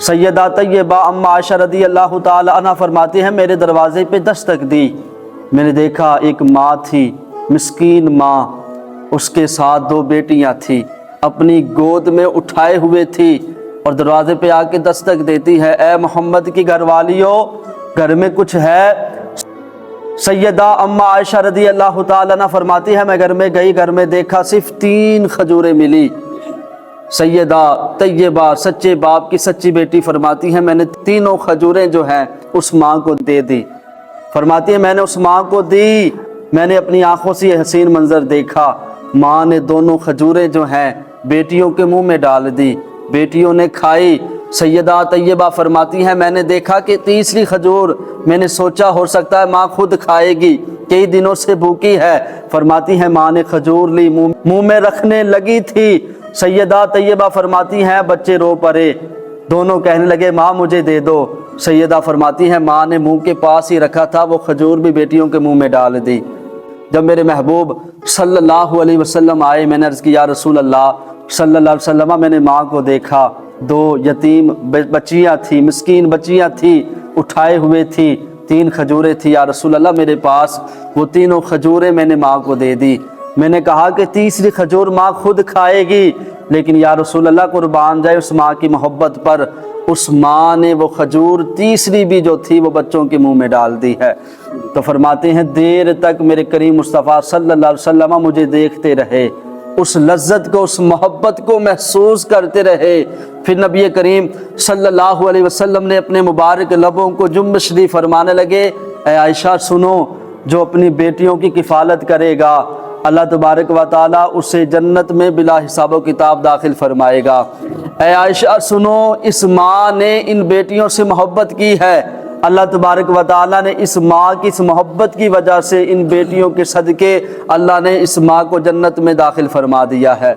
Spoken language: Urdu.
سیدہ طیبہ ام عائشہ رضی اللہ تعالی عنہ فرماتی ہیں میرے دروازے پہ دستک دی، میں نے دیکھا ایک ماں تھی، مسکین ماں، اس کے ساتھ 2 بیٹیاں تھیں، اپنی گود میں اٹھائے ہوئے تھی اور دروازے پہ آ کے دستک دیتی ہے، اے محمد کی گھر والیو گھر میں کچھ ہے؟ سیدہ ام عائشہ رضی اللہ تعالیٰ عنہ فرماتی ہے میں گھر میں گئی، گھر میں دیکھا صرف 3 کھجوریں ملی۔ سیدہ طیبہ سچے باپ کی سچی بیٹی فرماتی ہے میں نے 3 کھجوریں جو ہیں اس ماں کو دے دی۔ فرماتی ہے میں نے اس ماں کو دی، میں نے اپنی آنکھوں سے یہ حسین منظر دیکھا، ماں نے 2 کھجوریں جو ہیں بیٹیوں کے منہ میں ڈال دی، بیٹیوں نے کھائی۔ سیدہ طیبہ فرماتی ہے میں نے دیکھا کہ 3ری کھجور، میں نے سوچا ہو سکتا ہے ماں خود کھائے گی، کئی دنوں سے بھوکی ہے۔ فرماتی ہے ماں نے کھجور لی، منہ میں رکھنے لگی تھی، سیدہ طیبہ فرماتی ہیں بچے رو پڑے، دونوں کہنے لگے ماں مجھے دے دو۔ سیدہ فرماتی ہیں ماں نے منہ کے پاس ہی رکھا تھا، وہ کھجور بھی بیٹیوں کے منہ میں ڈال دی۔ جب میرے محبوب صلی اللہ علیہ وسلم آئے، میں نے عرض کی یا رسول اللہ صلی اللہ علیہ وسلم، میں نے ماں کو دیکھا، 2 یتیم بچیاں تھیں، مسکین بچیاں تھیں، اٹھائے ہوئے تھی، 3 کھجوریں تھی، یا رسول اللہ میرے پاس وہ 3 کھجوریں میں نے ماں کو دے دی۔ میں نے کہا کہ 3ری کھجور ماں خود کھائے گی، لیکن یا رسول اللہ قربان جائے اس ماں کی محبت پر، اس ماں نے وہ کھجور 3ری بھی جو تھی وہ بچوں کے منہ میں ڈال دی ہے۔ تو فرماتے ہیں دیر تک میرے کریم مصطفیٰ صلی اللہ علیہ وسلم مجھے دیکھتے رہے، اس لذت کو، اس محبت کو محسوس کرتے رہے۔ پھر نبی کریم صلی اللہ علیہ وسلم نے اپنے مبارک لبوں کو جنبش دی، فرمانے لگے اے عائشہ سنو، جو اپنی بیٹیوں کی کفالت کرے گا اللہ تبارک و تعالیٰ اسے جنت میں بلا حساب و کتاب داخل فرمائے گا۔ اے عائشہ سنو، اس ماں نے ان بیٹیوں سے محبت کی ہے، اللہ تبارک و تعالیٰ نے اس ماں کی اس محبت کی وجہ سے ان بیٹیوں کے صدقے اللہ نے اس ماں کو جنت میں داخل فرما دیا ہے۔